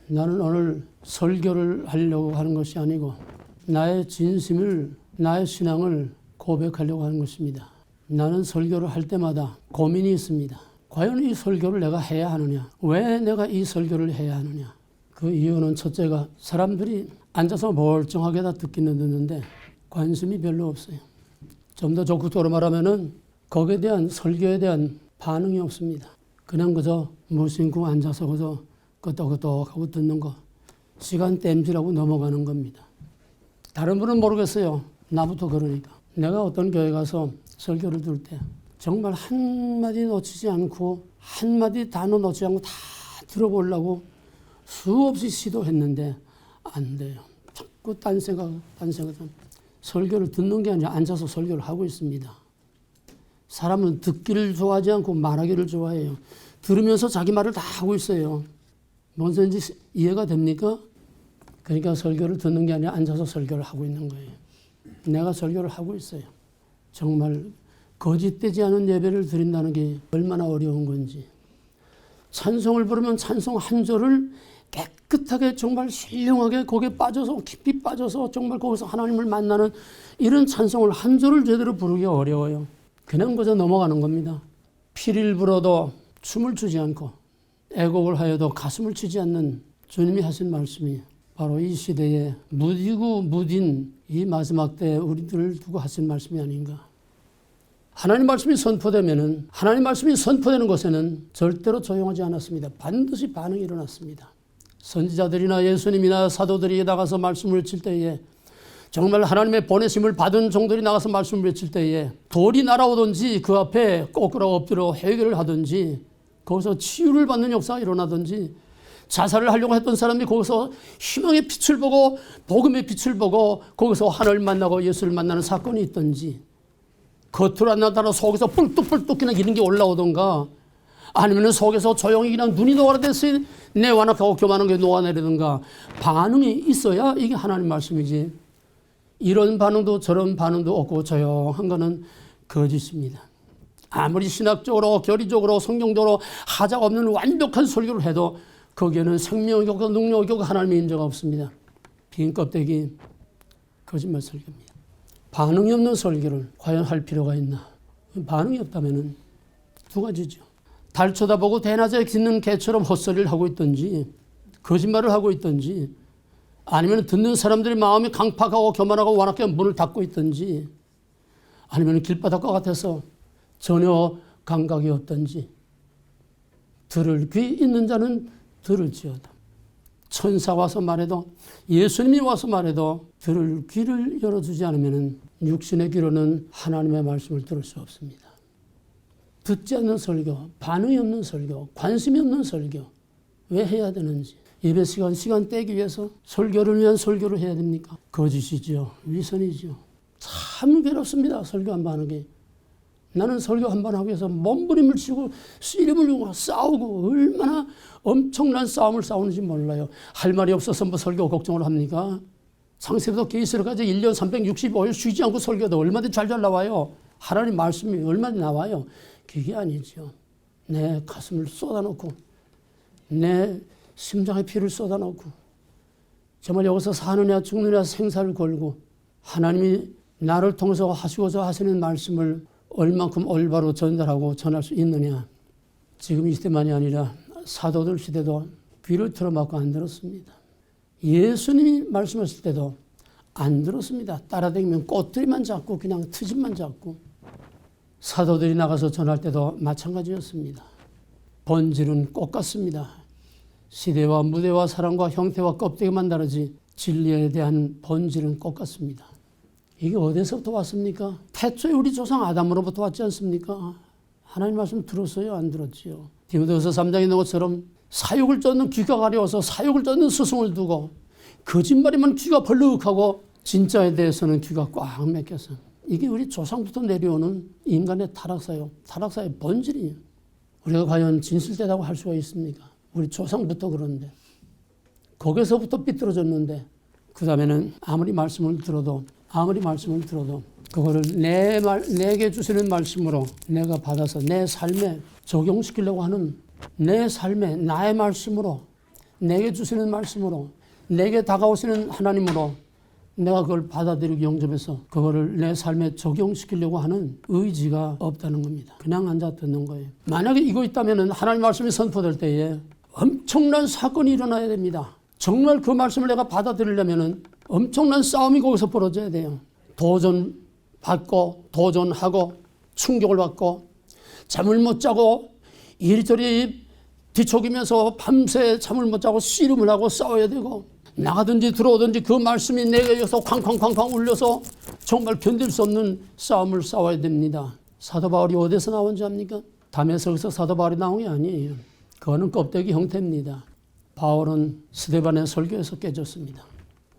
나는 오늘 설교를 하려고 하는 것이 아니고 나의 진심을, 나의 신앙을 고백하려고 하는 것입니다. 나는 설교를 할 때마다 고민이 있습니다. 과연 이 설교를 내가 해야 하느냐? 왜 내가 이 설교를 해야 하느냐? 그 이유는 첫째가 사람들이 앉아서 멀쩡하게 다 듣기는 듣는데 관심이 별로 없어요. 좀 더 적극적으로 말하면은 거기에 대한 설교에 대한 반응이 없습니다. 그냥 그저 무심코 앉아서 그저 끄떡끄떡하고 듣는 거, 시간 땜질하고 넘어가는 겁니다. 다른 분은 모르겠어요. 나부터 그러니까. 내가 어떤 교회 가서 설교를 들을 때 정말 한마디 놓치지 않고 한마디 단어 놓치지 않고 다 들어보려고 수없이 시도했는데 안 돼요. 자꾸 딴 생각. 설교를 듣는 게 아니라 앉아서 설교를 하고 있습니다. 사람은 듣기를 좋아하지 않고 말하기를 좋아해요. 들으면서 자기 말을 다 하고 있어요. 뭔 소리인지 이해가 됩니까? 그러니까 설교를 듣는 게 아니라 앉아서 설교를 하고 있는 거예요. 내가 설교를 하고 있어요. 정말 거짓되지 않은 예배를 드린다는 게 얼마나 어려운 건지. 찬송을 부르면 찬송 한 절을 깨끗하게 정말 신령하게 거기에 빠져서 깊이 빠져서 정말 거기서 하나님을 만나는 이런 찬송을 한 절을 제대로 부르기가 어려워요. 그냥 그저 넘어가는 겁니다. 피를 불어도 춤을 추지 않고 애곡을 하여도 가슴을 치지 않는 주님이 하신 말씀이 바로 이 시대에 무디고 무딘 이 마지막 때에 우리들을 두고 하신 말씀이 아닌가. 하나님 말씀이 선포되면은, 하나님 말씀이 선포되는 곳에는 절대로 조용하지 않았습니다. 반드시 반응이 일어났습니다. 선지자들이나 예수님이나 사도들이 나가서 말씀을 칠 때에, 정말 하나님의 보내심을 받은 종들이 나가서 말씀을 외칠 때에 돌이 날아오든지 그 앞에 꼬꾸라 엎드려 회개를 하든지 거기서 치유를 받는 역사가 일어나든지, 자살을 하려고 했던 사람이 거기서 희망의 빛을 보고 복음의 빛을 보고 거기서 하나님을 만나고 예수를 만나는 사건이 있든지, 겉으로 안 나타나 속에서 뿔뚝뿔뚝 그냥 이런 게 올라오던가, 아니면 속에서 조용히 그냥 눈이 녹아내듯이 내 완악하고 교만한 게 녹아내리던가, 반응이 있어야 이게 하나님 말씀이지. 이런 반응도 저런 반응도 없고 조용한 거는 거짓입니다. 아무리 신학적으로 교리적으로 성경적으로 하자가 없는 완벽한 설교를 해도 거기에는 생명의 교가 능력의 교가 하나님의 인자가 없습니다. 빈 껍데기 거짓말 설교입니다. 반응이 없는 설교를 과연 할 필요가 있나? 반응이 없다면 두 가지죠. 달 쳐다보고 대낮에 짖는 개처럼 헛소리를 하고 있든지 거짓말을 하고 있든지, 아니면 듣는 사람들이 마음이 강팍하고 교만하고 완악하게 문을 닫고 있든지, 아니면 길바닥과 같아서 전혀 감각이 없든지, 들을 귀 있는 자는 들을지어다. 천사 와서 말해도, 예수님이 와서 말해도 들을 귀를 열어주지 않으면 육신의 귀로는 하나님의 말씀을 들을 수 없습니다. 듣지 않는 설교, 반응이 없는 설교, 관심이 없는 설교, 왜 해야 되는지. 예배 시간 떼기 위해서 설교를 위한 설교를 해야 됩니까? 거짓이죠. 위선이죠. 참 괴롭습니다. 설교 한 번 하는 게. 나는 설교 한 번 하기 위해서 몸부림을 치고 씨름을 주고 싸우고 얼마나 엄청난 싸움을 싸우는지 몰라요. 할 말이 없어서 뭐 설교 걱정을 합니까? 창세부터 계시록까지 1년 365일 쉬지 않고 설교도 얼마든지 잘 나와요. 하나님 말씀이 얼마든지 나와요. 그게 아니죠. 내 가슴을 쏟아놓고 내 심장에 피를 쏟아놓고 정말 여기서 사느냐 죽느냐 생사를 걸고 하나님이 나를 통해서 하시고자 하시는 말씀을 얼만큼 올바로 전달하고 전할 수 있느냐. 지금 이 시대만이 아니라 사도들 시대도 귀를 틀어막고 안 들었습니다. 예수님이 말씀하실 때도 안 들었습니다. 따라다니면 꼬투리만 잡고 그냥 트집만 잡고. 사도들이 나가서 전할 때도 마찬가지였습니다. 본질은 꽃 같습니다. 시대와 무대와 사랑과 형태와 껍데기만 다르지 진리에 대한 본질은 꽃 같습니다. 이게 어디서부터 왔습니까? 태초에 우리 조상 아담으로부터 왔지 않습니까? 하나님 말씀 들었어요? 안 들었지요? 디모데후서 3장에 있는 것처럼 사욕을 쫓는 귀가 가려워서 사욕을 쫓는 스승을 두고 거짓말이면 귀가 벌룩하고 진짜에 대해서는 귀가 꽉 막혀서, 이게 우리 조상부터 내려오는 인간의 타락사요. 타락사의 본질이에요. 우리가 과연 진실되다고 할 수가 있습니까? 우리 조상부터 그런데, 거기서부터 삐뚤어졌는데, 그 다음에는 아무리 말씀을 들어도 그거를 내게 주시는 말씀으로 내가 받아서 내 삶에 적용시키려고 하는, 내 삶에 나의 말씀으로 내게 주시는 말씀으로, 내게 다가오시는 하나님으로 내가 그걸 받아들이고 영접해서 그거를 내 삶에 적용시키려고 하는 의지가 없다는 겁니다. 그냥 앉아 듣는 거예요. 만약에 이거 있다면 하나님 말씀이 선포될 때에 엄청난 사건이 일어나야 됩니다. 정말 그 말씀을 내가 받아들이려면 엄청난 싸움이 거기서 벌어져야 돼요. 도전받고 도전하고 충격을 받고 잠을 못 자고 이리저리 뒤척이면서 밤새 잠을 못 자고 씨름을 하고 싸워야 되고, 나가든지 들어오든지 그 말씀이 내게 여기서 쾅쾅쾅쾅 울려서 정말 견딜 수 없는 싸움을 싸워야 됩니다. 사도 바울이 어디서 나온지 압니까? 다메섹에서 사도 바울이 나온 게 아니에요. 그거는 껍데기 형태입니다. 바울은 스데반의 설교에서 깨졌습니다.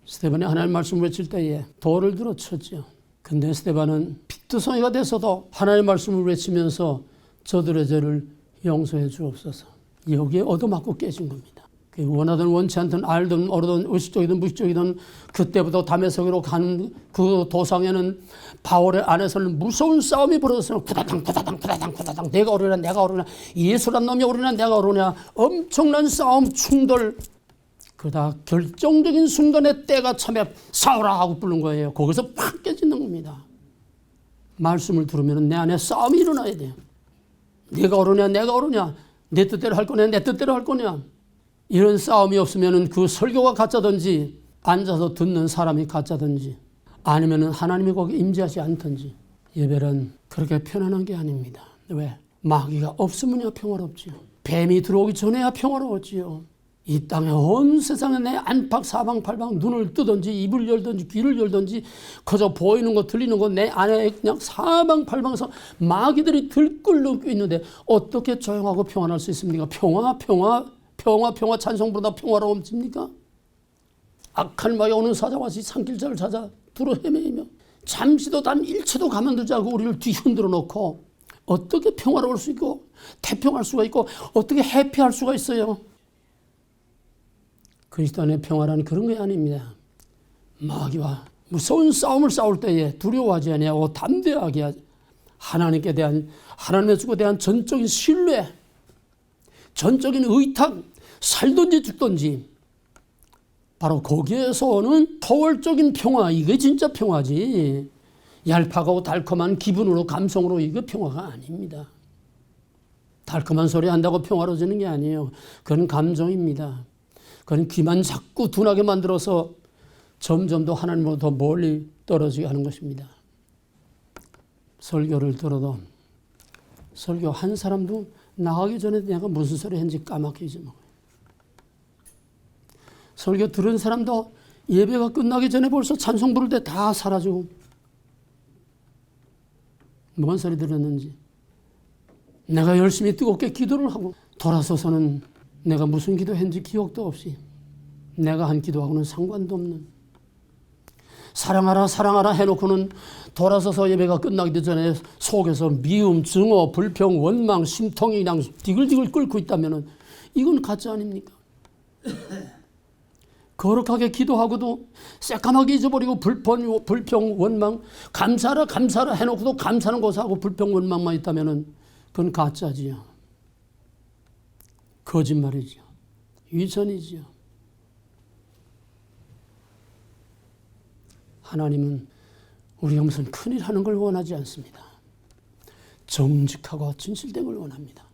스데반이 하나님 말씀을 외칠 때에 돌을 들어 쳤죠. 근데 스데반은 피투성이가 돼서도 하나님 말씀을 외치면서 저들의 죄를 용서해 주옵소서. 여기에 얻어맞고 깨진 겁니다. 원하든 원치 않든 알든 모르든 의식적이든 무의식적이든 그때부터 다메섹으로 간 그 도상에는 바울의 안에서는 무서운 싸움이 벌어졌어요. 구다당 구다당 구다당 구다당, 내가 오르냐 내가 오르냐, 예수란 놈이 오르냐 내가 오르냐, 엄청난 싸움 충돌. 그러다 결정적인 순간에 때가 참에 싸우라 하고 부른 거예요. 거기서 팍 깨지는 겁니다. 말씀을 들으면 내 안에 싸움이 일어나야 돼요. 내가 오르냐 내가 오르냐, 내 뜻대로 할 거냐 내 뜻대로 할 거냐. 이런 싸움이 없으면 그 설교가 가짜든지 앉아서 듣는 사람이 가짜든지 아니면 하나님이 거기 임재하지 않든지. 예배는 그렇게 편안한 게 아닙니다. 왜? 마귀가 없으면야 평화롭지요. 뱀이 들어오기 전에야 평화로웠지요. 이 땅에 온 세상에 내 안팎 사방팔방 눈을 뜨든지 입을 열든지 귀를 열든지 그저 보이는 거 들리는 거 내 안에 그냥 사방팔방에서 마귀들이 들끓고 있는데 어떻게 조용하고 평안할 수 있습니까? 평화 찬송 부르다 평화로움집니까? 악한 마귀 오는 사자같이 산길자를 찾아 두루 헤매이며 잠시도 단 1초도 가만두지 않고 우리를 뒤흔들어 놓고 어떻게 평화로울 수 있고 태평할 수가 있고 어떻게 해피할 수가 있어요? 그리스도 안의 평화라는 그런 게 아닙니다. 마귀와 무서운 싸움을 싸울 때에 두려워하지 아니하고 담대하게 하나님께 대한, 하나님의 주에 대한 전적인 신뢰, 전적인 의탁, 살든지 죽든지 바로 거기에서 오는 토월적인 평화, 이게 진짜 평화지. 얄팍하고 달콤한 기분으로 감성으로 이게 평화가 아닙니다. 달콤한 소리 한다고 평화로워지는 게 아니에요. 그건 감정입니다. 그건 귀만 자꾸 둔하게 만들어서 점점 더 하나님으로 더 멀리 떨어지게 하는 것입니다. 설교를 들어도 설교 한 사람도 나가기 전에 내가 무슨 소리 했는지 까맣게 잊어먹어요. 설교 들은 사람도 예배가 끝나기 전에 벌써 찬송 부를 때 다 사라지고 뭔 소리 들었는지. 내가 열심히 뜨겁게 기도를 하고 돌아서서는 내가 무슨 기도했는지 기억도 없이 내가 한 기도하고는 상관도 없는, 사랑하라 사랑하라 해놓고는 돌아서서 예배가 끝나기 전에 속에서 미움, 증오, 불평, 원망, 심통이 그냥 디글디글 끓고 있다면 이건 가짜 아닙니까? 거룩하게 기도하고도 새까맣게 잊어버리고 불평, 원망, 감사하라 해놓고도 감사는 고사하고 불평, 원망만 있다면 그건 가짜지요. 거짓말이지요. 위선이지요. 하나님은 우리가 무슨 큰일 하는 걸 원하지 않습니다. 정직하고 진실된 걸 원합니다.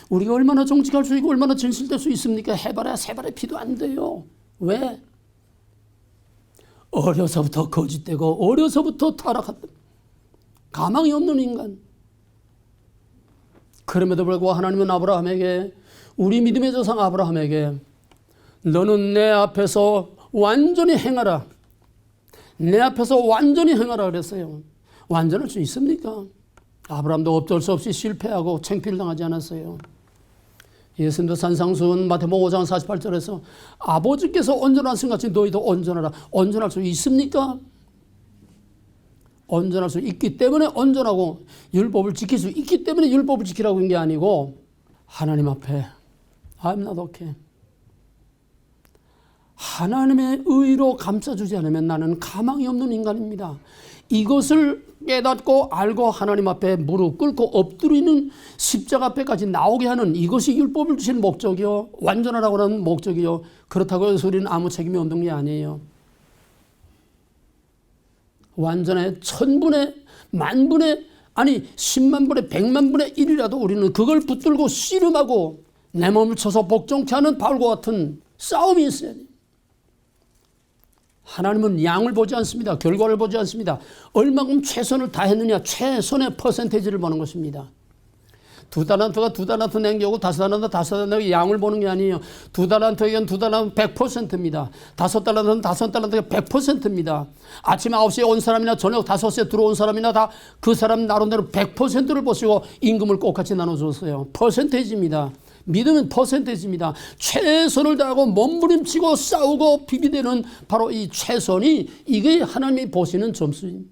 우리가 얼마나 정직할 수 있고 얼마나 진실될 수 있습니까? 해봐라 세 발의 피도 안 돼요. 왜? 어려서부터 거짓되고 어려서부터 타락했다. 가망이 없는 인간. 그럼에도 불구하고 하나님은 아브라함에게, 우리 믿음의 조상 아브라함에게 너는 내 앞에서 완전히 행하라. 내 앞에서 완전히 행하라 그랬어요. 완전할 수 있습니까? 아브라함도 어쩔 수 없이 실패하고 창피를 당하지 않았어요. 예수님도 산상수훈 마태복음 5장 48절에서 아버지께서 온전하신 같이 너희도 온전하라. 온전할 수 있습니까? 온전할 수 있기 때문에 온전하고 율법을 지킬 수 있기 때문에 율법을 지키라고 한 게 아니고 하나님 앞에 I'm not okay. 하나님의 의로 감싸주지 않으면 나는 가망이 없는 인간입니다. 이것을 깨닫고 알고 하나님 앞에 무릎 꿇고 엎드리는 십자가 앞에까지 나오게 하는 이것이 율법을 주신 목적이요, 완전하라고 하는 목적이요. 그렇다고 해서 우리는 아무 책임이 없는 게 아니에요. 완전해 천분의 만분의 아니 10만 분의 100만 분의 1이라도 우리는 그걸 붙들고 씨름하고 내 몸을 쳐서 복종케 하는 바울과 같은 싸움이 있어야 돼요. 하나님은 양을 보지 않습니다. 결과를 보지 않습니다. 얼마큼 최선을 다했느냐, 최선의 퍼센테이지를 보는 것입니다. 2달란트가 2달란트 남겨오고 5달란트 5달란트 양을 보는 게 아니에요. 2달란트에겐 2달란트 100%입니다. 5달란트는 5달란트가 100%입니다. 아침 9시에 온 사람이나 저녁 5시에 들어온 사람이나 다 그 사람 나름대로 100%를 보시고 임금을 똑같이 나눠줬어요. 퍼센테이지입니다. 믿음은 퍼센테이지입니다. 최선을 다하고 몸부림치고 싸우고 비비대는 바로 이 최선이 이게 하나님이 보시는 점수입니다.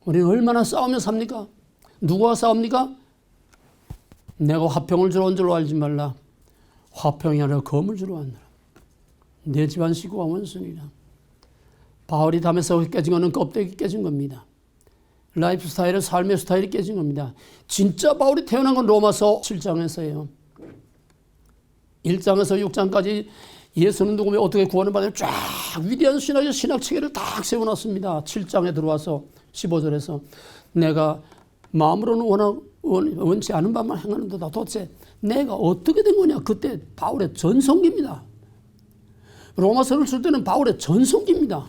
우리는 얼마나 싸우며 삽니까? 누구와 싸웁니까? 내가 화평을 주러 온 줄로 알지 말라. 화평이 아니라 검을 주러 왔노라. 내 집안 식구가 원수니라. 바울이 담에서 깨진 것은 껍데기 깨진 겁니다. 라이프 스타일은 삶의 스타일이 깨진 겁니다. 진짜 바울이 태어난 건 로마서 7장에서예요. 1장에서 6장까지 예수는 누구며 어떻게 구원을 받느냐 쫙 위대한 신학 체계를 딱 세워놨습니다. 7장에 들어와서 15절에서 내가 마음으로는 원치 않은 바만 행하는도다. 도대체 내가 어떻게 된 거냐. 그때 바울의 전성기입니다. 로마서를 쓸 때는 바울의 전성기입니다.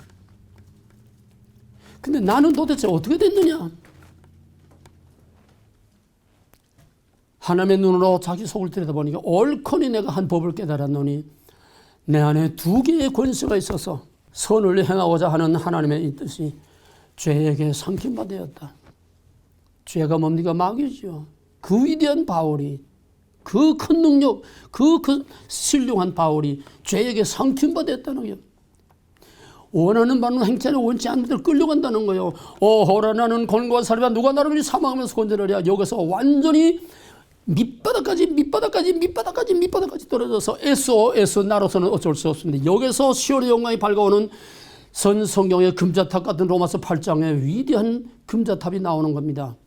근데 나는 도대체 어떻게 됐느냐. 하나님의 눈으로 자기 속을 들여다보니까 옳거니 내가 한 법을 깨달았노니 내 안에 2개의 권세가 있어서 선을 행하고자 하는 하나님의 뜻이 죄에게 삼킴바 되었다. 죄가 뭡니까? 마귀죠. 그 위대한 바울이, 그 큰 능력, 그 신령한 바울이 죄에게 삼킴바 됐다는 거예요. 원하는 바는 행차를 원치 않는 대로 끌려간다는 거예요. 오호라 나는 권고한 사람이야. 누가 나를 위해 사망하면서 건져내랴. 여기서 완전히 밑바닥까지 떨어져서 애써 나로서는 어쩔 수 없습니다. 여기서 시온의 영광이 밝아오는 선 성경의 금자탑 같은 로마서 8장의 위대한 금자탑이 나오는 겁니다.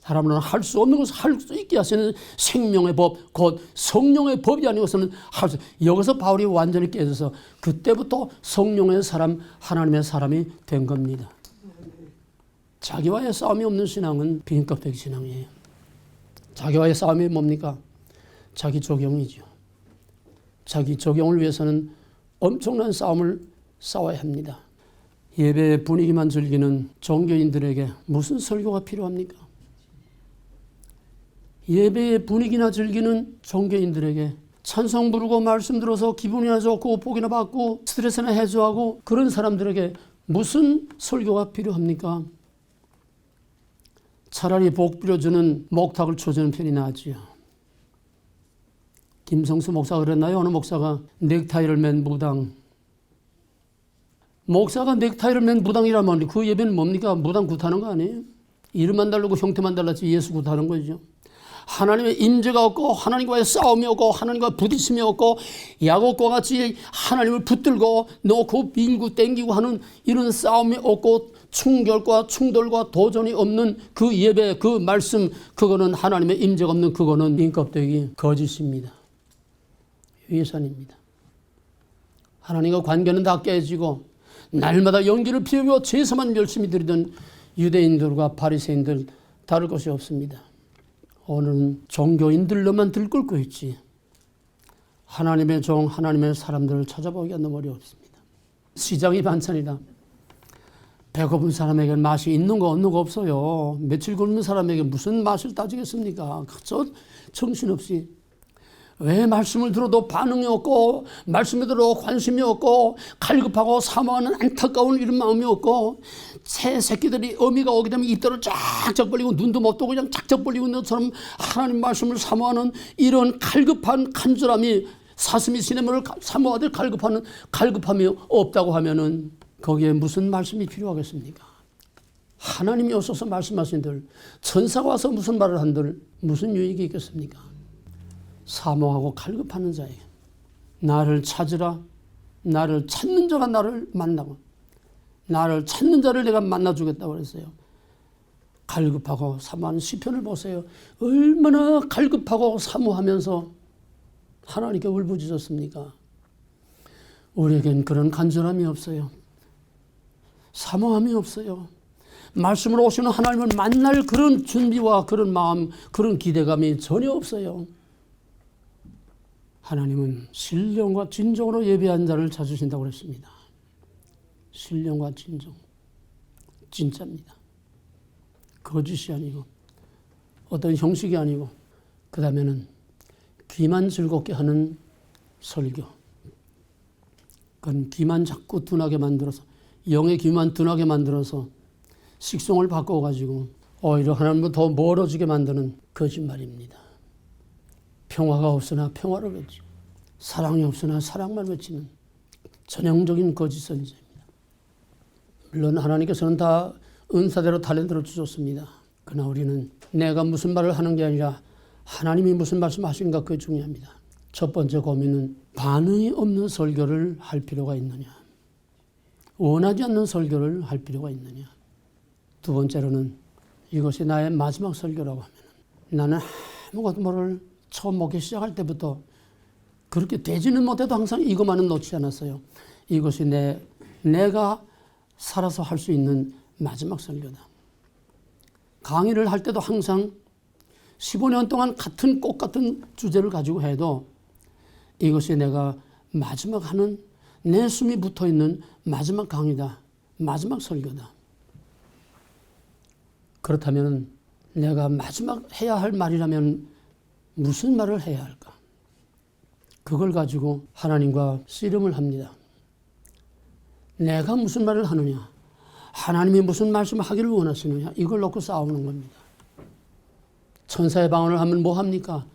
사람은 할 수 없는 것을 할 수 있게 하시는 생명의 법, 곧 성령의 법이 아니고서는 할 수. 여기서 바울이 완전히 깨져서 그때부터 성령의 사람, 하나님의 사람이 된 겁니다. 자기와의 싸움이 없는 신앙은 빈 껍데기 신앙이에요. 자기와의 싸움이 뭡니까? 자기 적용이죠. 자기 적용을 위해서는 엄청난 싸움을 싸워야 합니다. 예배의 분위기만 즐기는 종교인들에게 무슨 설교가 필요합니까? 예배의 분위기나 즐기는 종교인들에게 찬송 부르고 말씀 들어서 기분이나 좋고 복이나 받고 스트레스나 해소하고 그런 사람들에게 무슨 설교가 필요합니까? 차라리 복 빌어주는 목탁을 쳐주는 편이 낫지요. 김성수 목사가 그랬나요? 어느 목사가 넥타이를 맨 무당. 목사가 넥타이를 맨 무당이라면 그 예배는 뭡니까? 무당 굿하는 거 아니에요? 이름만 다르고 형태만 달랐지 예수 굿하는 거죠. 하나님의 임재가 없고 하나님과의 싸움이 없고 하나님과 부딪힘이 없고 야곱과 같이 하나님을 붙들고 놓고 밀고 땡기고 하는 이런 싸움이 없고 충결과 충돌과 도전이 없는 그 예배, 그 말씀, 그거는 하나님의 임재가 없는 그거는 빈껍데기 거짓입니다. 위선입니다. 하나님과 관계는 다 깨지고 날마다 연기를 피우며 제사만 열심히 드리던 유대인들과 바리새인들 다를 것이 없습니다. 오늘은 종교인들로만 들끓고 있지 하나님의 종, 하나님의 사람들을 찾아보기가 너무 어렵습니다. 시장이 반찬이다. 배고픈 사람에게 맛이 있는 거 없는 거 없어요. 며칠 굶는 사람에게 무슨 맛을 따지겠습니까? 그저 정신없이 왜 말씀을 들어도 반응이 없고 말씀에 들어도 관심이 없고 갈급하고 사모하는 안타까운 이런 마음이 없고 새 새끼들이 어미가 오게 되면 입들을 쫙쫙 벌리고 눈도 못 뜨고 그냥 쫙쫙 벌리고 있는 것처럼 하나님 말씀을 사모하는 이런 갈급한 간절함이 사슴이 시냇물을 사모하듯 갈급함이 없다고 하면은 거기에 무슨 말씀이 필요하겠습니까? 하나님이 오셔서 말씀하신들 천사가 와서 무슨 말을 한들 무슨 유익이 있겠습니까? 사모하고 갈급하는 자에게 나를 찾으라. 나를 찾는 자가 나를 만나고 나를 찾는 자를 내가 만나주겠다고 그랬어요. 갈급하고 사모하는 시편을 보세요. 얼마나 갈급하고 사모하면서 하나님께 울부짖었습니까? 우리에겐 그런 간절함이 없어요. 사모함이 없어요. 말씀으로 오시는 하나님을 만날 그런 준비와 그런 마음, 그런 기대감이 전혀 없어요. 하나님은 신령과 진정으로 예배한 자를 찾으신다고 그랬습니다. 신령과 진정. 진짜입니다. 거짓이 아니고 어떤 형식이 아니고 그 다음에는 귀만 즐겁게 하는 설교. 그건 귀만 자꾸 둔하게 만들어서 영의 귀만 둔하게 만들어서 식성을 바꿔가지고 오히려 하나님과 더 멀어지게 만드는 거짓말입니다. 평화가 없으나 평화를 외치고 사랑이 없으나 사랑만 외치는 전형적인 거짓 선지자입니다. 물론 하나님께서는 다 은사대로 탤런트를 주셨습니다. 그러나 우리는 내가 무슨 말을 하는 게 아니라 하나님이 무슨 말씀하신가 그게 중요합니다. 첫 번째 고민은 반응이 없는 설교를 할 필요가 있느냐. 원하지 않는 설교를 할 필요가 있느냐. 두 번째로는 이것이 나의 마지막 설교라고 하면 나는 아무것도 모를 처음 목회 시작할 때부터 그렇게 되지는 못해도 항상 이것만은 놓지 않았어요. 이것이 내가 살아서 할 수 있는 마지막 설교다. 강의를 할 때도 항상 15년 동안 꽃 같은 주제를 가지고 해도 이것이 내가 마지막 하는 내 숨이 붙어있는 마지막 강의다. 마지막 설교다. 그렇다면 내가 마지막 해야 할 말이라면 무슨 말을 해야 할까? 그걸 가지고 하나님과 씨름을 합니다. 내가 무슨 말을 하느냐? 하나님이 무슨 말씀을 하기를 원하시느냐? 이걸 놓고 싸우는 겁니다. 천사의 방언을 하면 뭐 합니까?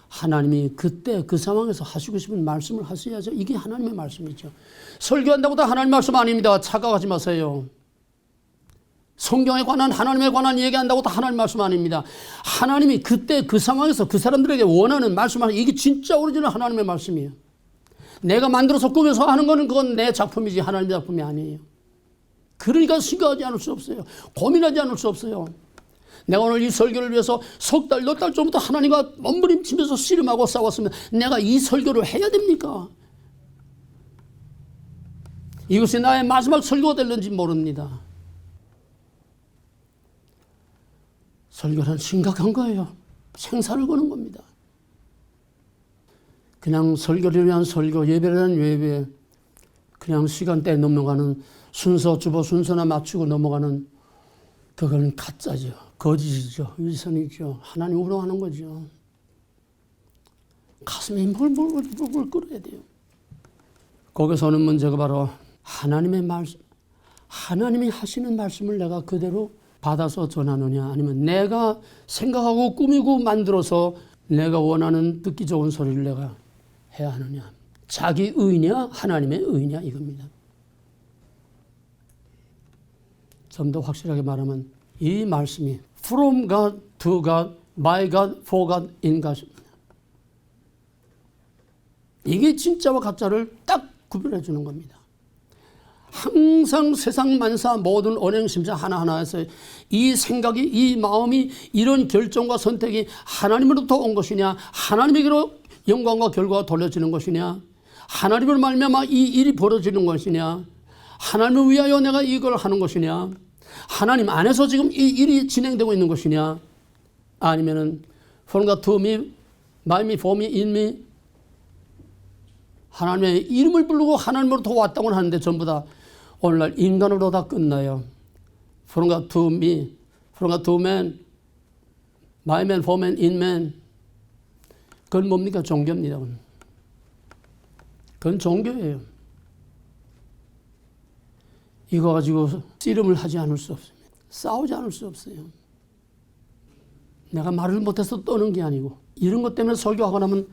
하나님이 그때 그 상황에서 하시고 싶은 말씀을 하셔야죠. 이게 하나님의 말씀이죠. 설교한다고 다 하나님 말씀 아닙니다. 착각하지 마세요. 성경에 관한 하나님에 관한 얘기한다고 다 하나님 말씀 아닙니다. 하나님이 그때 그 상황에서 그 사람들에게 원하는 말씀을 이게 진짜 오리지널 하나님의 말씀이에요. 내가 만들어서 꾸며서 하는 거는 그건 내 작품이지 하나님의 작품이 아니에요. 그러니까 신경하지 않을 수 없어요. 고민하지 않을 수 없어요. 내가 오늘 이 설교를 위해서 석 달, 몇 달 전부터 하나님과 몸부림치면서 씨름하고 싸웠으면 내가 이 설교를 해야 됩니까? 이것이 나의 마지막 설교가 될는지 모릅니다. 설교는 심각한 거예요. 생사를 거는 겁니다. 그냥 설교를 위한 설교, 예배를 위한 예배, 그냥 시간대에 넘어가는 순서, 주보 순서나 맞추고 넘어가는 그건 가짜죠. 거짓이죠. 위선이죠. 하나님 우롱하는 거죠. 가슴이 물물 끓어야 돼요. 거기서 오는 문제가 바로 하나님의 말씀, 하나님이 하시는 말씀을 내가 그대로 받아서 전하느냐 아니면 내가 생각하고 꾸미고 만들어서 내가 원하는 듣기 좋은 소리를 내가 해야 하느냐. 자기 의냐 하나님의 의냐 이겁니다. 좀 더 확실하게 말하면 이 말씀이 from God to God, by God, for God, in God입니다. 이게 진짜와 가짜를 딱 구별해 주는 겁니다. 항상 세상 만사 모든 언행심사 하나하나에서 이 생각이 이 마음이 이런 결정과 선택이 하나님으로부터 온 것이냐 하나님에게로 영광과 결과가 돌려지는 것이냐 하나님을 말미암아 이 일이 벌어지는 것이냐 하나님을 위하여 내가 이걸 하는 것이냐 하나님 안에서 지금 이 일이 진행되고 있는 것이냐 아니면은 from God to me, by me, for me, in me 하나님의 이름을 부르고 하나님으로부터 왔다고 하는데 전부 다 오늘날 인간으로 다 끝나요. From God to me, from God to man, my man, for man, in man. 그건 뭡니까? 종교입니다. 그건 종교예요. 이거 가지고 씨름을 하지 않을 수 없습니다. 싸우지 않을 수 없어요. 내가 말을 못해서 떠는 게 아니고 이런 것 때문에 설교하고 나면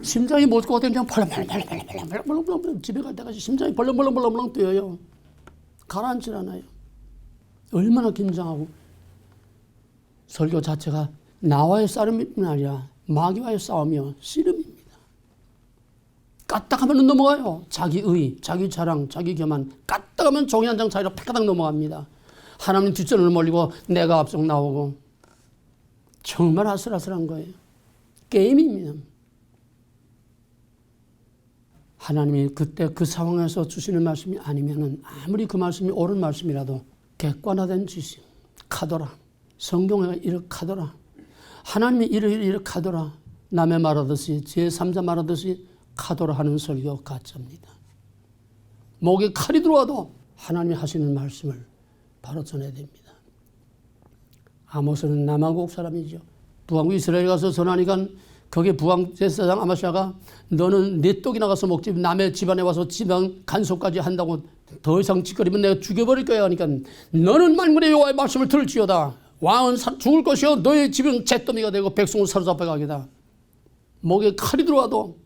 심장이 못 것 같아요. 그냥 벌렁벌렁 집에 갈 때까지 심장이 벌렁벌렁 뛰어요. 가라앉질 않아요. 얼마나 긴장하고 설교 자체가 나와의 싸움이 아니라 마귀와의 싸움이요. 씨름입니다. 까딱하면 넘어가요. 자기 의, 자기 자랑, 자기 교만 까딱 딱 하면 종이 한 장 차이로 팍가닥 넘어갑니다. 하나님 뒷전을 몰리고 내가 앞서 나오고. 정말 아슬아슬한 거예요. 게임입니다. 하나님이 그때 그 상황에서 주시는 말씀이 아니면은 아무리 그 말씀이 옳은 말씀이라도 객관화된 지식, 카더라. 성경에 이렇게 하더라. 하나님이 이렇게 하더라. 남의 말하듯이 제3자 말하듯이 카더라 하는 설교 가짜입니다. 목에 칼이 들어와도 하나님이 하시는 말씀을 바로 전해야 됩니다. 아모스는 남한국 사람이죠. 북왕국 이스라엘 가서 전하니까 거기에 북왕 제사장 아마샤가 너는 네 떡이 나가서 먹지 남의 집안에 와서 집안 간섭까지 한다고 더 이상 짓거리면 내가 죽여버릴 거야 하니까 너는 만군의 여호와의 말씀을 들을지어다. 왕은 죽을 것이요 너의 집은 잿더미가 되고 백성은 사로잡혀 가기다. 목에 칼이 들어와도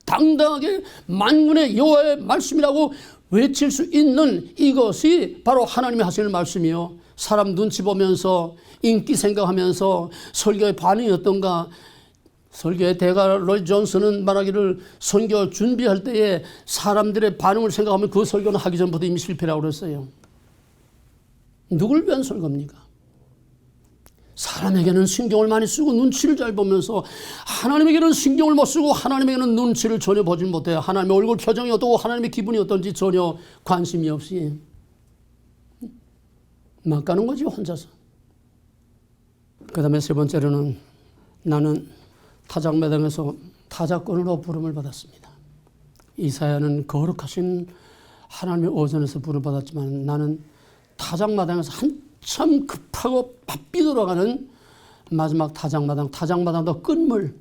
당당하게 만군의 여호와의 말씀이라고 외칠 수 있는 이것이 바로 하나님이 하시는 말씀이요. 사람 눈치 보면서 인기 생각하면서 설교의 반응이 어떤가. 설교의 대가 로이 존슨은 말하기를 선교 준비할 때에 사람들의 반응을 생각하면 그 설교는 하기 전부터 이미 실패라고 그랬어요. 누굴 위한 설교입니까? 사람에게는 신경을 많이 쓰고 눈치를 잘 보면서 하나님에게는 신경을 못 쓰고 하나님에게는 눈치를 전혀 보지 못해요. 하나님의 얼굴 표정이 어떻고 하나님의 기분이 어떤지 전혀 관심이 없이 막 가는 거지 혼자서. 그 다음에 세 번째로는 나는 타작마당에서 타작꾼으로 부름을 받았습니다. 이사야는 거룩하신 하나님의 어전에서 부름을 받았지만 나는 타작마당에서 한참 급하고 바삐 돌아가는 마지막 타작마당도 끝물,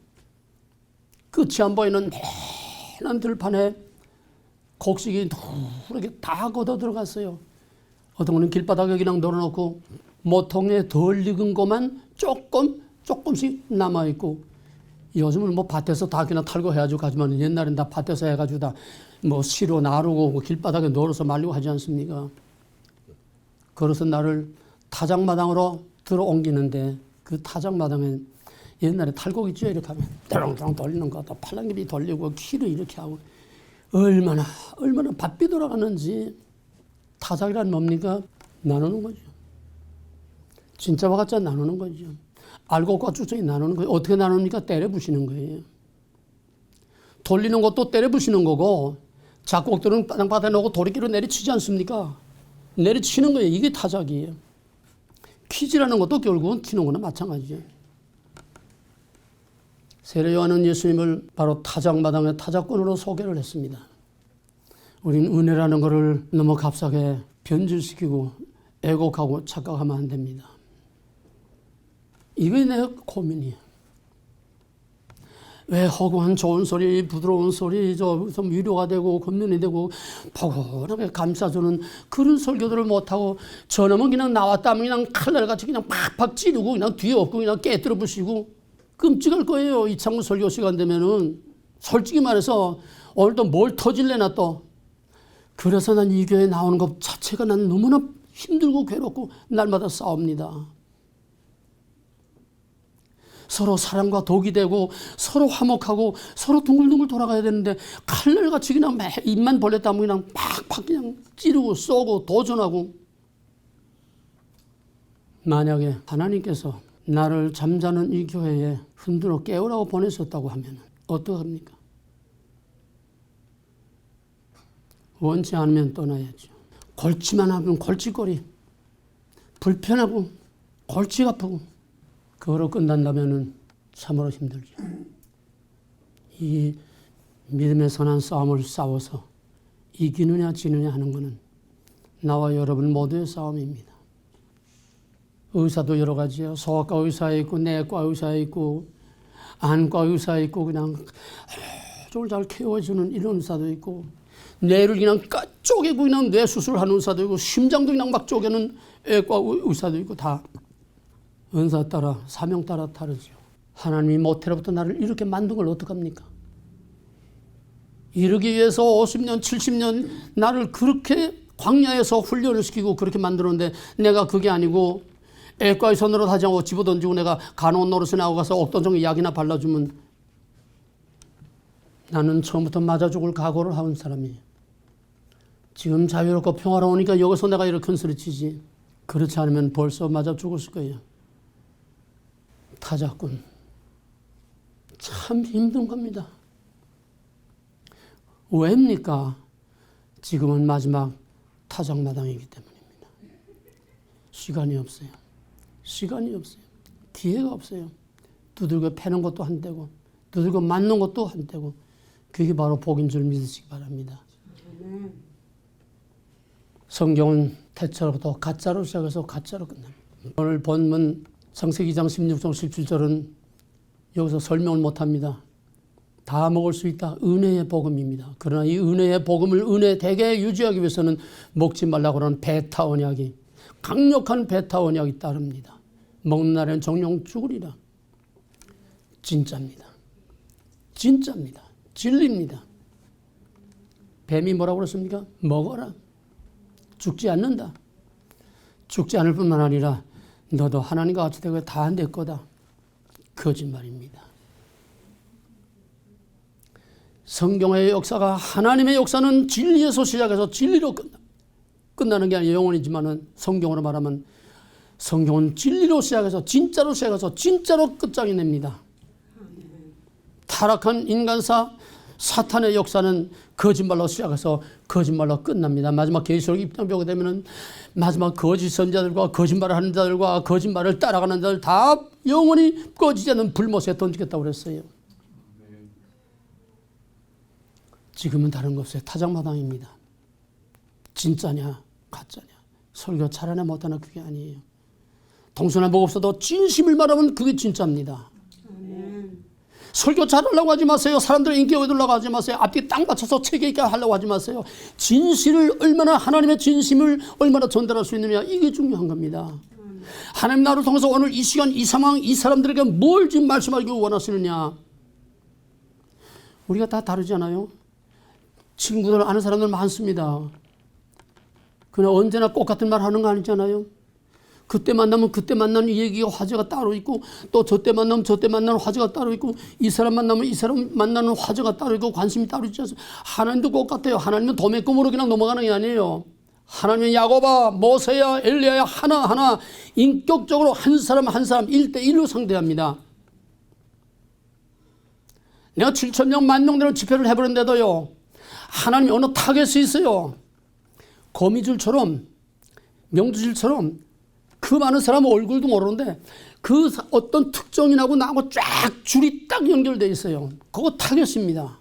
끝이 안 보이는 매난 들판에 곡식이 누렇게 다 걷어 들어갔어요. 어떤 거는 길바닥에 그냥 널어놓고 모통에 덜 익은 것만 조금씩 남아있고, 요즘은 뭐 밭에서 다 그냥 탈고 해가지고 가지만 옛날엔 다 밭에서 해가지고 다 뭐 씨로 나르고 뭐 길바닥에 널어서 말리고 하지 않습니까? 그래서 나를 타작마당으로 들어 옮기는데 그 타작마당엔 옛날에 탈곡 있죠? 이렇게 하면 떠렁떠렁 돌리는 거, 또 팔랑귀비 돌리고 키를 이렇게 하고 얼마나 바삐 돌아가는지. 타작이란 뭡니까? 나누는 거죠. 진짜와 가짜 나누는 거죠. 알곡과 추정이 나누는 거예요. 어떻게 나눕니까? 때려 부시는 거예요. 돌리는 것도 때려 부시는 거고, 작곡들은 땅바닥에 놓고 도리끼로 내리치지 않습니까? 내리치는 거예요. 이게 타작이에요. 퀴즈라는 것도 결국은 키는 거나 마찬가지죠. 세례 요한은 예수님을 바로 타작마당의 타작꾼으로 소개를 했습니다. 우리는 은혜라는 것을 너무 값싸게 변질시키고 애곡하고 착각하면 안 됩니다. 이게 내 고민이에요. 왜 허구한 좋은 소리, 부드러운 소리, 좀 위로가 되고 겉면이 되고 포근하게 감싸주는 그런 설교들을 못하고 저놈은 그냥 나왔다 하면 그냥 칼날같이 그냥 팍팍 찌르고 그냥 뒤에 없고 그냥 깨뜨려 부시고 끔찍할 거예요. 이창훈 설교 시간 되면은. 솔직히 말해서 오늘도 뭘 터질래나 또. 그래서 난 이 교회에 나오는 것 자체가 난 너무나 힘들고 괴롭고 날마다 싸웁니다. 서로 사랑과 독이 되고 서로 화목하고 서로 둥글둥글 돌아가야 되는데 칼날같이 그냥 입만 벌렸다 하면 그냥 팍팍 그냥 찌르고 쏘고 도전하고. 만약에 하나님께서 나를 잠자는 이 교회에 흔들어 깨우라고 보내셨다고 하면 어떡합니까? 원치 않으면 떠나야죠. 골치만 하면 골치거리, 불편하고 골치가 아프고 그거로 끝난다면 참으로 힘들죠. 이 믿음의 선한 싸움을 싸워서 이기느냐 지느냐 하는 것은 나와 여러분 모두의 싸움입니다. 의사도 여러 가지예요. 소아과 의사 있고 내과 의사 있고 안과 의사 있고 그냥 아주 잘 케어해주는 이런 의사도 있고 뇌를 그냥 쪼개고 그냥 뇌 수술하는 의사도 있고 심장도 그냥 막 쪼개는 애과 의사도 있고 다 은사 따라 사명 따라 다르죠. 하나님이 모태로부터 나를 이렇게 만든 걸 어떡합니까? 이러기 위해서 50년 70년 나를 그렇게 광야에서 훈련을 시키고 그렇게 만들었는데 내가 그게 아니고 애과의 손으로 다지하고 집어던지고 내가 간호원 노릇에 나오고 가서 옥동정에 약이나 발라주면 나는 처음부터 맞아 죽을 각오를 한 사람이에요. 지금 자유롭고 평화로우니까 여기서 내가 이렇게 큰 소리 치지. 그렇지 않으면 벌써 맞아 죽었을 거예요. 타작꾼. 참 힘든 겁니다. 왜입니까? 지금은 마지막 타작마당이기 때문입니다. 시간이 없어요. 시간이 없어요. 기회가 없어요. 두들겨 패는 것도 한때고 두들겨 맞는 것도 한때고 그게 바로 복인 줄 믿으시기 바랍니다. 성경은 태초로부터 가짜로 시작해서 가짜로 끝납니다. 오늘 본문 창세기 2장 16절 17절은 여기서 설명을 못합니다. 다 먹을 수 있다. 은혜의 복음입니다. 그러나 이 은혜의 복음을 은혜 되게 유지하기 위해서는 먹지 말라고 하는 베타 언약이 강력한 베타 언약이 따릅니다. 먹는 날에는 정령 죽으리라. 진짜입니다. 진짜입니다. 진리입니다. 뱀이 뭐라고 그랬습니까? 먹어라. 죽지 않는다. 죽지 않을 뿐만 아니라 너도 하나님과 같이 되고 다 내 거다. 거짓말입니다. 성경의 역사가 하나님의 역사는 진리에서 시작해서 진리로 끝나는 게 아니라 영원이지만은 성경으로 말하면 성경은 진리로 시작해서 진짜로 끝장이 냅니다. 타락한 인간사 사탄의 역사는 거짓말로 시작해서 거짓말로 끝납니다. 마지막 계시록 입장표가 되면은 마지막 거짓 선자들과 거짓말을 하는 자들과 거짓말을 따라가는 자들 다 영원히 꺼지지 않는 불못에 던지겠다고 그랬어요. 지금은 다른 거 없어요. 타작마당입니다. 진짜냐 가짜냐 설교 잘하나 못하나 그게 아니에요. 동서나 뭐 없어도 진심을 말하면 그게 진짜입니다. 설교 잘하려고 하지 마세요. 사람들의 인기 얻으려고 하지 마세요. 앞뒤 딱 맞춰서 체계 있게 하려고 하지 마세요. 진실을 얼마나 하나님의 진심을 얼마나 전달할 수 있느냐 이게 중요한 겁니다. 하나님 나를 통해서 오늘 이 시간 이 상황 이 사람들에게 뭘 지금 말씀하기 원하시느냐. 우리가 다 다르잖아요. 친구들 아는 사람들 많습니다. 그러나 언제나 똑같은 말 하는 거 아니잖아요. 그때 만나면 그때 만나는 이 얘기가 화제가 따로 있고 또 저때 만나면 저때 만나는 화제가 따로 있고 이 사람 만나면 이 사람 만나는 화제가 따로 있고 관심이 따로 있지 않습니까? 하나님도 똑같아요. 하나님은 도매금으로 그냥 넘어가는 게 아니에요. 하나님은 야고바, 모세야, 엘리야야 하나하나 인격적으로 한 사람 한 사람 1대1로 상대합니다. 내가 7,000명, 10,000명대로 집회를 해버렸는데도요. 하나님이 어느 타겟이 있어요. 거미줄처럼 명주질처럼 그 많은 사람 얼굴도 모르는데 그 어떤 특정인하고 나하고 쫙 줄이 딱 연결되어 있어요. 그거 타겟입니다.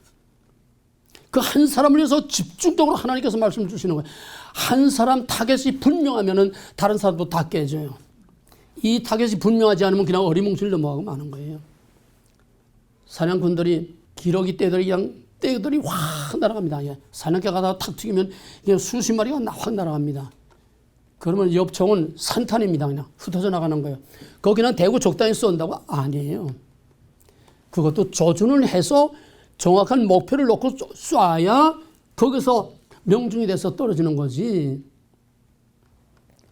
그 한 사람을 위해서 집중적으로 하나님께서 말씀을 주시는 거예요. 한 사람 타겟이 분명하면은 다른 사람도 다 깨져요. 이 타겟이 분명하지 않으면 그냥 어리뭉실 넘어가고 마는 거예요. 사냥꾼들이 기러기 떼들이 확 날아갑니다. 사냥개 가다가 탁 튀기면 그냥 수십 마리가 확 날아갑니다. 그러면 옆총은 산탄입니다. 그냥 흩어져 나가는 거예요. 거기는 대구 적당히 쏜다고? 아니에요. 그것도 조준을 해서 정확한 목표를 놓고 쏴야 거기서 명중이 돼서 떨어지는 거지.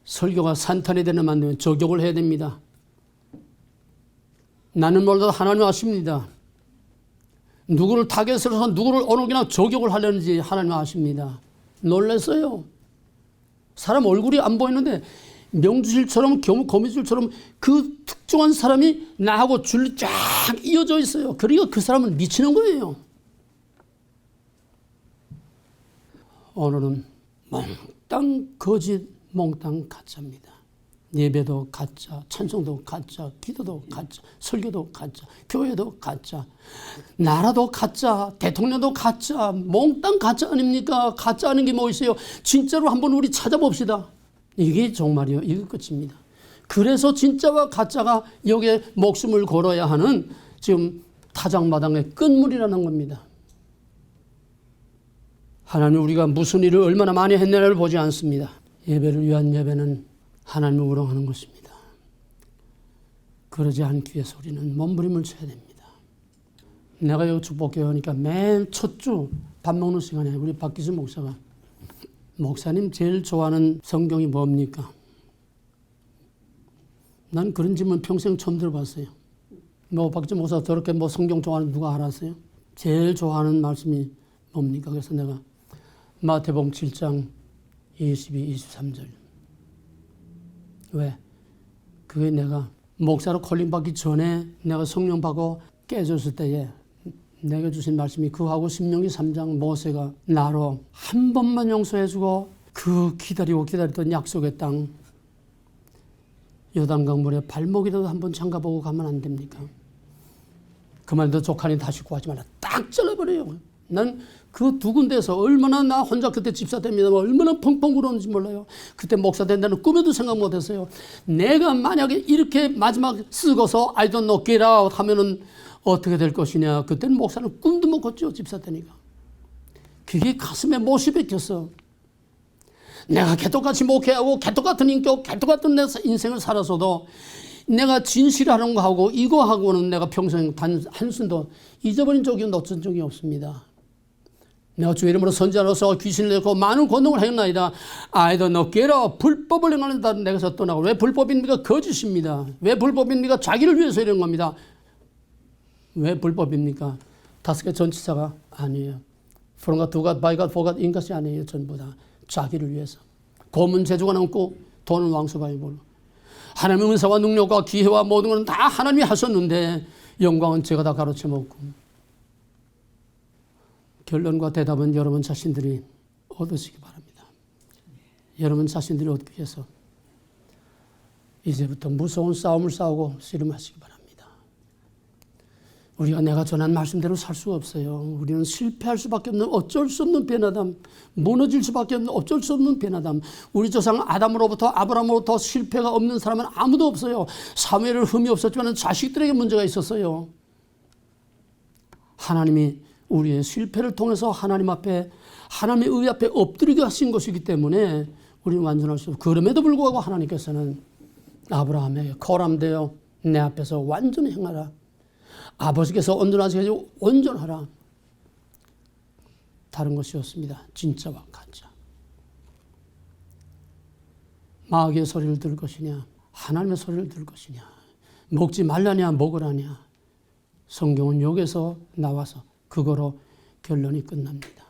설교가 산탄이 되는 만들면 저격을 해야 됩니다. 나는 몰라도 하나님 아십니다. 누구를 타겟으로 해서 누구를 어느 그냥 저격을 하려는지 하나님 아십니다. 놀랐어요. 사람 얼굴이 안 보이는데 명주실처럼 거미줄처럼 그 특정한 사람이 나하고 줄이 쫙 이어져 있어요. 그러니까 그 사람은 미치는 거예요. 오늘은 몽땅 거짓 몽땅 가짜입니다. 예배도 가짜, 찬송도 가짜, 기도도 가짜, 설교도 가짜, 교회도 가짜, 나라도 가짜, 대통령도 가짜, 몽땅 가짜 아닙니까? 가짜 아닌 게 뭐 있어요? 진짜로 한번 우리 찾아봅시다. 이게 정말이요. 이게 끝입니다. 그래서 진짜와 가짜가 여기에 목숨을 걸어야 하는 지금 타작마당의 끝물이라는 겁니다. 하나님 우리가 무슨 일을 얼마나 많이 했느냐를 보지 않습니다. 예배를 위한 예배는 하나님을 우롱하는 것입니다. 그러지 않기 위해서 우리는 몸부림을 쳐야 됩니다. 내가 여기 축복교회 오니까 맨 첫 주 밥 먹는 시간에 우리 박기수 목사가 목사님 제일 좋아하는 성경이 뭡니까? 난 그런 질문 평생 처음 들어봤어요. 뭐 박기수 목사 저렇게 뭐 성경 좋아하는 누가 알았어요? 제일 좋아하는 말씀이 뭡니까? 그래서 내가 마태복음 7장 22, 23절. 왜? 그게 내가 목사로 콜림받기 전에 내가 성령 받고 깨졌을 때에 내가 주신 말씀이 그하고 신명기 3장 모세가 나로 한 번만 용서해주고 그 기다리고 기다렸던 약속의 땅 요단강 물에 발목이라도 한번 잠가보고 가면 안 됩니까? 그 말도 족하니 다시 구하지 말라. 딱 잘라버려요. 난 그 두 군데에서 얼마나 나 혼자 그때 집사 됩니다. 얼마나 펑펑 울었는지 몰라요. 그때 목사 된다는 꿈에도 생각 못했어요. 내가 만약에 이렇게 마지막 쓰고서 I don't know, get out 하면은 어떻게 될 것이냐. 그때는 목사는 꿈도 못 꿨죠. 집사 되니까. 그게 가슴에 못이 박혔어. 내가 개떡같이 목회하고 개떡같은 인격, 개떡같은 내 인생을 살아서도 내가 진실하는 거 하고 이거 하고는 내가 평생 단 한순도 잊어버린 적이 어쩐 적이 없습니다. 내가 주의 이름으로 선지자로서 귀신을 내고 많은 권능을 행했나이다. 아이도 너께로 불법을 행하는다. 내가서 떠나고 왜 불법입니까? 거짓입니다. 왜 불법입니까? 자기를 위해서 이런 겁니다. 왜 불법입니까? 5개 전치사가 아니에요. From God, to God, by God, for God, 인 것이 아니에요. 전부 다 자기를 위해서. 고문 재주가 남고 돈은 왕소가에 몰라. 하나님의 은사와 능력과 기회와 모든 것은 다 하나님이 하셨는데 영광은 제가 다 가로채 먹고. 결론과 대답은 여러분 자신들이 얻으시기 바랍니다. 여러분 자신들이 얻기 위해서 이제부터 무서운 싸움을 싸우고 씨름하시기 바랍니다. 우리가 내가 전한 말씀대로 살 수가 없어요. 우리는 실패할 수밖에 없는 어쩔 수 없는 변화담, 무너질 수밖에 없는 어쩔 수 없는 변화담. 우리 조상 아담으로부터 아브라함으로부터 실패가 없는 사람은 아무도 없어요. 사무엘은 흠이 없었지만 자식들에게 문제가 있었어요. 하나님이 우리의 실패를 통해서 하나님 앞에 하나님의 의 앞에 엎드리게 하신 것이기 때문에 우리는 완전할 수 없고 그럼에도 불구하고 하나님께서는 아브라함에게 거람되어 내 앞에서 완전히 행하라. 아버지께서 온전하시게 온전하라. 다른 것이 없습니다. 진짜와 가짜. 마귀의 소리를 들을 것이냐 하나님의 소리를 들을 것이냐 먹지 말라냐 먹으라냐 성경은 여기서 나와서 그거로 결론이 끝납니다.